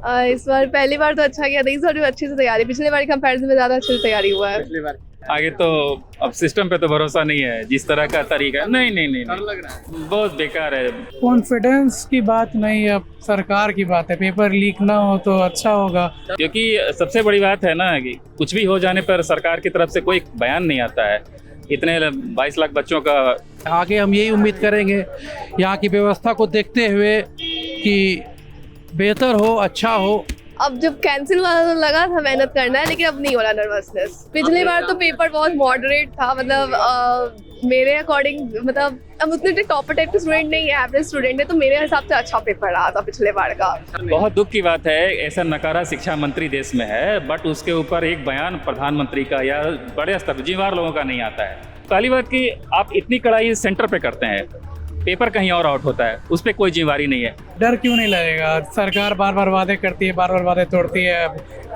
इस बार पहली बार तो अच्छा किया था, इस बार भी अच्छे से तैयारी, पिछले बार के कंपैरिजन में ज्यादा अच्छे से तैयारी हुआ है। पिछली बार आगे तो अब सिस्टम पे तो भरोसा नहीं है, जिस तरह का तरीका नहीं नहीं नहीं, डर नहीं। लग रहा है। बहुत बेकार है। कॉन्फिडेंस की बात नहीं, अब सरकार की बात है। पेपर लीक ना हो तो अच्छा होगा। क्योंकि सबसे बड़ी बात है ना कि कुछ भी हो जाने पर सरकार की तरफ से कोई बयान नहीं आता है। इतने 22 लाख बच्चों का आगे हम यही उम्मीद करेंगे यहाँ की व्यवस्था को देखते हुए कि बेहतर हो, अच्छा हो। अब जब कैंसिल वाला तो लगा था मेहनत करना है, लेकिन अब नहीं हो रहा नर्वसनेस। पिछली बार तो पेपर बहुत मॉडरेट था, मतलब मेरे अकॉर्डिंग, मतलब अब उतने टॉपर टाइप के स्टूडेंट नहीं है, एवरेज स्टूडेंट है, तो मेरे हिसाब से अच्छा पेपर रहा था पिछले बार का। बहुत दुख की बात है, ऐसा नकारा शिक्षा मंत्री देश में है, बट उसके ऊपर एक बयान प्रधानमंत्री का या बड़े स्तर जिम्मेदार लोगों का नहीं आता है। पहली बात कि आप इतनी कड़ाई सेंटर पे करते हैं, पेपर कहीं और आउट होता है, उस पर कोई जिम्मेवारी नहीं है। डर क्यों नहीं लगेगा? सरकार बार बार वादे करती है, बार बार वादे तोड़ती है।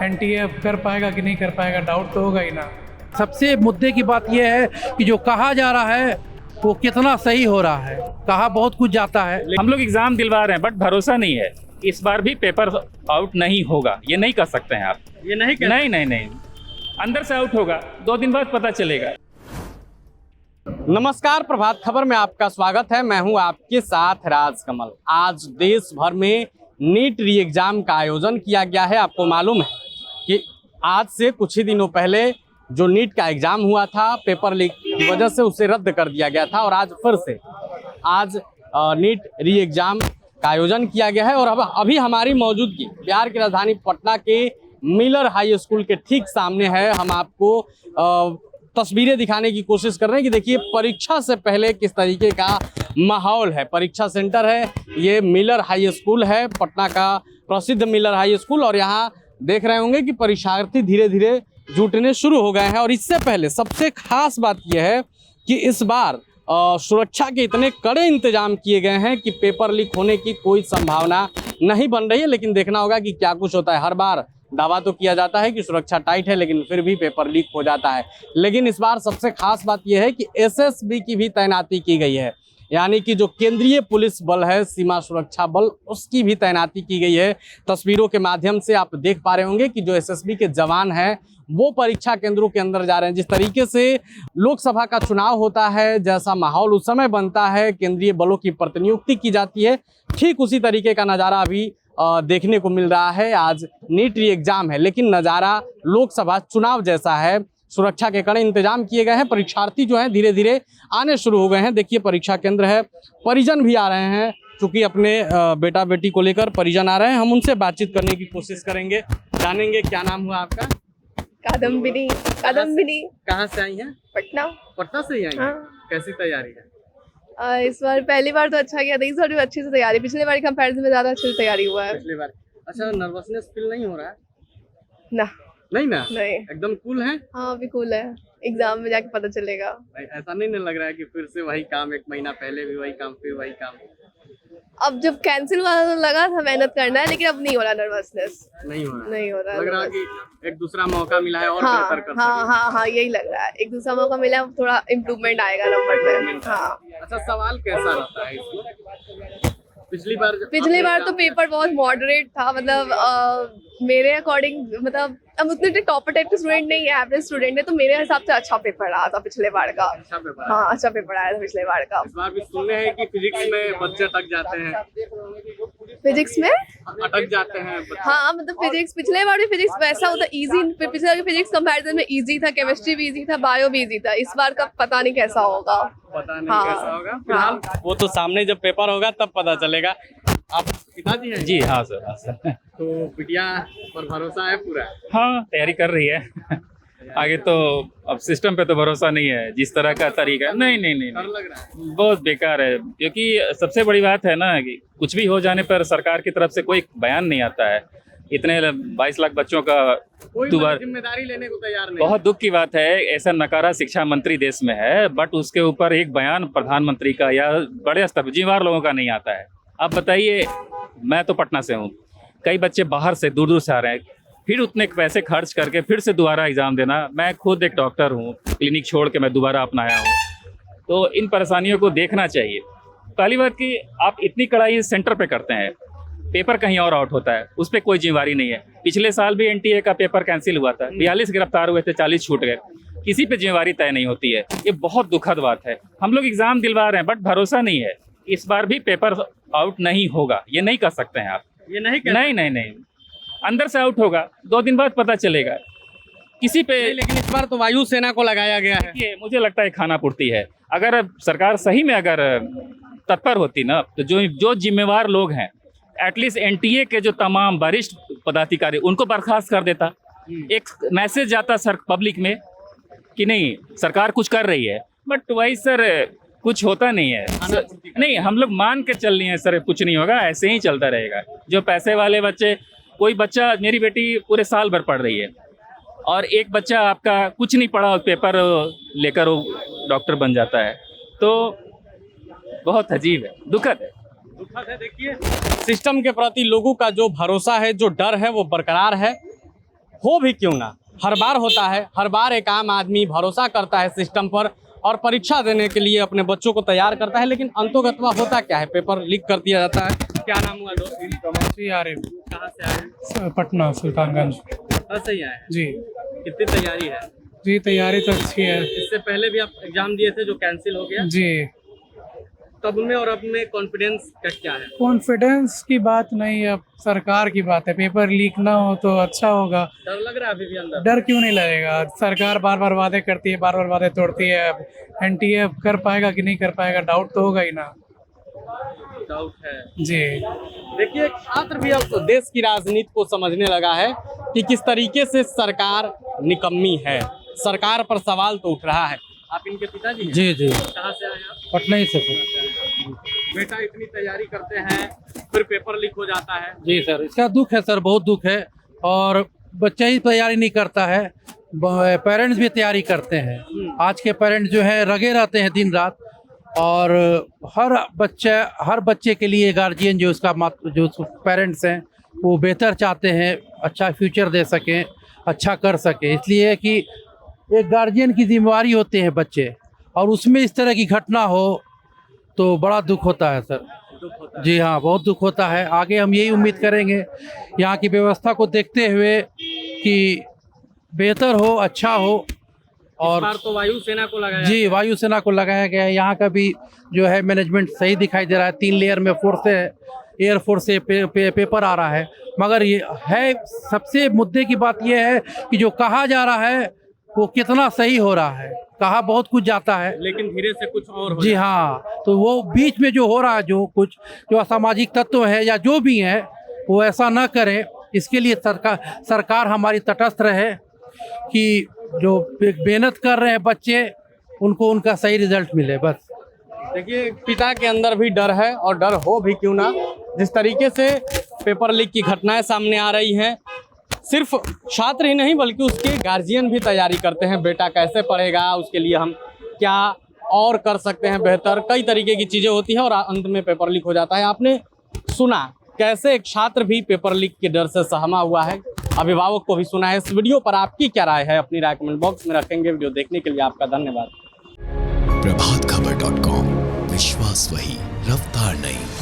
एनटीए कर पाएगा कि नहीं कर पाएगा, डाउट तो होगा ही ना। सबसे मुद्दे की बात यह है कि जो कहा जा रहा है वो कितना सही हो रहा है। कहा बहुत कुछ जाता है। हम लोग एग्जाम दिलवा रहे हैं, बट भरोसा नहीं है इस बार भी पेपर आउट नहीं होगा। ये नहीं कर सकते हैं आप, ये नहीं नहीं नहीं नहीं, अंदर से आउट होगा, 2 दिन बाद पता चलेगा। नमस्कार, प्रभात खबर में आपका स्वागत है। मैं हूं आपके साथ राजकमल। आज देश भर में नीट री एग्जाम का आयोजन किया गया है। आपको मालूम है कि आज से कुछ ही दिनों पहले जो नीट का एग्जाम हुआ था, पेपर लीक की वजह से उसे रद्द कर दिया गया था और आज फिर से नीट री एग्जाम का आयोजन किया गया है। और अब अभी हमारी मौजूदगी बिहार की राजधानी पटना के मिलर हाई स्कूल के ठीक सामने है। हम आपको तस्वीरें दिखाने की कोशिश कर रहे हैं कि देखिए परीक्षा से पहले किस तरीके का माहौल है। परीक्षा सेंटर है, ये मिलर हाई स्कूल है, पटना का प्रसिद्ध मिलर हाई स्कूल। और यहाँ देख रहे होंगे कि परीक्षार्थी धीरे धीरे जुटने शुरू हो गए हैं। और इससे पहले सबसे खास बात यह है कि इस बार सुरक्षा के इतने कड़े इंतजाम किए गए हैं कि पेपर लीक होने की कोई संभावना नहीं बन रही है। लेकिन देखना होगा कि क्या कुछ होता है। हर बार दावा तो किया जाता है कि सुरक्षा टाइट है, लेकिन फिर भी पेपर लीक हो जाता है। लेकिन इस बार सबसे खास बात यह है कि एसएसबी की भी तैनाती की गई है, यानी कि जो केंद्रीय पुलिस बल है, सीमा सुरक्षा बल, उसकी भी तैनाती की गई है। तस्वीरों के माध्यम से आप देख पा रहे होंगे कि जो एसएसबी के जवान हैं वो परीक्षा केंद्रों के अंदर जा रहे हैं। जिस तरीके से लोकसभा का चुनाव होता है, जैसा माहौल उस समय बनता है, केंद्रीय बलों की प्रतिनियुक्ति की जाती है, ठीक उसी तरीके का नज़ारा अभी देखने को मिल रहा है। आज नीट री एग्जाम है, लेकिन नज़ारा लोकसभा चुनाव जैसा है। सुरक्षा के कड़े इंतजाम किए गए हैं। परीक्षार्थी जो हैं धीरे धीरे आने शुरू हो गए हैं। देखिए परीक्षा केंद्र है, परिजन भी आ रहे हैं, क्योंकि अपने बेटा बेटी को लेकर परिजन आ रहे हैं। हम उनसे बातचीत करने की कोशिश करेंगे, जानेंगे क्या नाम हुआ आपका। कादम्बिनी। कहाँ से आई हैं? पटना। पटना से ही आई हैं। हाँ। कैसी तैयारी है? इस बार पहली बार तो अच्छा किया था, इस बार भी अच्छे से तैयारी, पिछले बार के कंपैरिजन में ज्यादा अच्छे से तैयारी हुआ है। पिछली बार। अच्छा, नर्वसनेस फील नहीं हो रहा है? ना नहीं ना, नहीं, एकदम कूल है। हाँ अभी कूल है, एग्जाम में जाके पता चलेगा। ऐसा नहीं लग रहा है कि फिर से वही काम, 1 महीना पहले भी वही काम, फिर वही काम? अब जब कैंसिल वाला तो लगा था मेहनत करना है, लेकिन अब नहीं हो रहा नर्वसनेस। नहीं हो रहा, नहीं हो रहा लग रहा कि एक दूसरा मौका मिला है और हाँ बेहतर कर हाँ हाँ हाँ, यही लग रहा है। एक दूसरा मौका मिला है, थोड़ा इम्प्रूवमेंट आएगा नंबर पे। हाँ। अच्छा, सवाल कैसा रहता है इसमें? पिछली बार तो पेपर बहुत मॉडरेट था, मतलब मेरे अकॉर्डिंग, मतलब अब उतने टॉपर टाइप के स्टूडेंट नहीं है, एवरेज स्टूडेंट है, तो मेरे हिसाब से अच्छा पेपर रहा था पिछले बार का। अच्छा पेपर? हाँ अच्छा पेपर आया था पिछले बार का। इस बार भी सुनने हैं कि फिजिक्स में बच्चे अटक जाते हैं। फिजिक्स में अटक जाते हैं बच्चे। हाँ, मतलब फिजिक्स, पिछले बार भी फिजिक्स वैसा होता इजी, पिछले बार फिजिक्स कंपैरिजन में इजी था, केमिस्ट्री भी इजी था, बायो भी इजी था। इस बार का पता नहीं कैसा होगा, पता नहीं हाँ, कैसा होगा। फिलहाल वो तो सामने जब पेपर होगा तब पता चलेगा। आप पिताजी हैं? जी हाँ सर, हाँ सर। तो बिटिया पर भरोसा है पूरा? हाँ, तैयारी कर रही है। आगे तो अब सिस्टम पे तो भरोसा नहीं है, जिस तरह का तरीका नहीं नहीं नहीं, डर नहीं। लग रहा है। बहुत बेकार है, क्योंकि सबसे बड़ी बात है ना कि कुछ भी हो जाने पर सरकार की तरफ से कोई बयान नहीं आता है। इतने 22 लाख बच्चों का कोई दोबारा जिम्मेदारी लेने को तैयार नहीं। बहुत दुख की बात है, ऐसा नकारा शिक्षा मंत्री देश में है, बट उसके ऊपर एक बयान प्रधानमंत्री का या बड़े स्तर जिम्मेदार लोगों का नहीं आता है। अब बताइए, मैं तो पटना से हूँ, कई बच्चे बाहर से दूर दूर से आ रहे हैं, फिर उतने पैसे खर्च करके फिर से दोबारा एग्जाम देना। मैं खुद एक डॉक्टर हूँ, क्लिनिक छोड़ के मैं दोबारा अपनाया हूँ, तो इन परेशानियों को देखना चाहिए। पहली बात कि आप इतनी कड़ाई सेंटर पे करते हैं, पेपर कहीं और आउट होता है, उस पर कोई जिम्मेवारी नहीं है। पिछले साल भी एनटीए का पेपर कैंसिल हुआ था, 42 गिरफ्तार हुए थे, 40 छूट गए। किसी पे जिम्मेवारी तय नहीं होती है, ये बहुत दुखद बात है। हम लोग एग्जाम दिलवा रहे हैं बट भरोसा नहीं है, इस बार भी पेपर आउट नहीं होगा, ये नहीं कर सकते हैं आप। ये नहीं नहीं, अंदर से आउट होगा, 2 दिन बाद पता चलेगा किसी पे। लेकिन इस बार तो वायुसेना को लगाया गया है। ये मुझे लगता है खाना पूर्ति है। अगर सरकार सही में अगर तत्पर होती ना, तो जो जिम्मेवार लोग हैं, एटलीस्ट एनटीए के जो तमाम वरिष्ठ पदाधिकारी, उनको बर्खास्त कर देता। एक मैसेज जाता सर पब्लिक में कि नहीं सरकार कुछ कर रही है, बट वही सर कुछ होता नहीं है। नहीं, हम लोग मान के चल रहे हैं सर, कुछ नहीं होगा, ऐसे ही चलता रहेगा। जो पैसे वाले बच्चे, कोई बच्चा, मेरी बेटी पूरे साल भर पढ़ रही है और एक बच्चा आपका कुछ नहीं पढ़ा, पेपर लेकर वो डॉक्टर बन जाता है, तो बहुत अजीब है, दुखद है। देखिए, सिस्टम के प्रति लोगों का जो भरोसा है, जो डर है, वो बरकरार है। हो भी क्यों ना, हर बार होता है, हर बार एक आम आदमी भरोसा करता है सिस्टम पर और परीक्षा देने के लिए अपने बच्चों को तैयार करता है, लेकिन अंतोगत्वा होता क्या है, पेपर लीक कर दिया जाता है। क्या नाम हुआ दोस्त? जी आरिफ। कहाँ से आए? पटना सुल्तानगंज। सही आए हैं। जी कितनी तैयारी है? जी तैयारी तो अच्छी है। इससे पहले भी आप एग्जाम दिए थे जो कैंसिल हो गया, जी तब में और अब में कॉन्फिडेंस का क्या है? कॉन्फिडेंस की बात नहीं, अब सरकार की बात है। पेपर लीक ना हो तो अच्छा होगा। डर लग रहा है अभी भी अंदर? डर क्यों नहीं लगेगा, सरकार बार बार वादे करती है, बार बार वादे तोड़ती है। अब एनटीए कर पाएगा कि नहीं कर पाएगा, डाउट तो होगा ही ना। डाउट है जी। देखिए, छात्र भी अब देश की राजनीति को समझने लगा है कि किस तरीके से सरकार निकम्मी है। सरकार पर सवाल तो उठ रहा है। आप इनके पिताजी हैं? जी जी, कहाँ से आए आप? पटना ही से। बेटा इतनी तैयारी करते हैं, फिर पेपर लीक हो जाता है। जी सर, इसका दुख है सर, बहुत दुख है। और बच्चा ही तैयारी नहीं करता है, पेरेंट्स भी तैयारी करते हैं। आज के पेरेंट्स जो है लगे रहते हैं दिन रात, और हर बच्चे के लिए गार्जियन जो पेरेंट्स हैं वो बेहतर चाहते हैं, अच्छा फ्यूचर दे सकें, अच्छा कर सकें। इसलिए कि एक गार्जियन की जिम्मेवारी होते हैं बच्चे, और उसमें इस तरह की घटना हो तो बड़ा दुख होता है सर। जी हाँ, बहुत दुख होता है। आगे हम यही उम्मीद करेंगे यहाँ की व्यवस्था को देखते हुए कि बेहतर हो, अच्छा हो। और इस बार तो वायुसेना को लगाया जी, वायुसेना को लगाया गया है। यहाँ का भी जो है मैनेजमेंट सही दिखाई दे रहा है। 3 लेयर में फोर्स है, एयरफोर्स से पेपर आ रहा है। मगर ये है, सबसे मुद्दे की बात यह है कि जो कहा जा रहा है वो कितना सही हो रहा है। कहा बहुत कुछ जाता है, लेकिन धीरे से कुछ और हो जी जाता है। हाँ, तो वो बीच में जो हो रहा है, जो असामाजिक तत्व है या जो भी है, वो ऐसा ना करें। इसके लिए सरकार हमारी तटस्थ रहे कि जो मेहनत कर रहे हैं बच्चे, उनको उनका सही रिजल्ट मिले, बस। देखिए, पिता के अंदर भी डर है, और डर हो भी क्यों ना। जिस तरीके से पेपर लीक की घटनाएं सामने आ रही हैं, सिर्फ छात्र ही नहीं बल्कि उसके गार्जियन भी तैयारी करते हैं। बेटा कैसे पढ़ेगा, उसके लिए हम क्या और कर सकते हैं बेहतर, कई तरीके की चीज़ें होती हैं, और अंत में पेपर लीक हो जाता है। आपने सुना कैसे एक छात्र भी पेपर लीक के डर से सहमा हुआ है, अभिभावक को भी सुना है। इस वीडियो पर आपकी क्या राय है, अपनी राय कमेंट बॉक्स में रखेंगे। वीडियो देखने के लिए आपका धन्यवाद। प्रभातखबर.com, विश्वास वही, रफ्तार नहीं।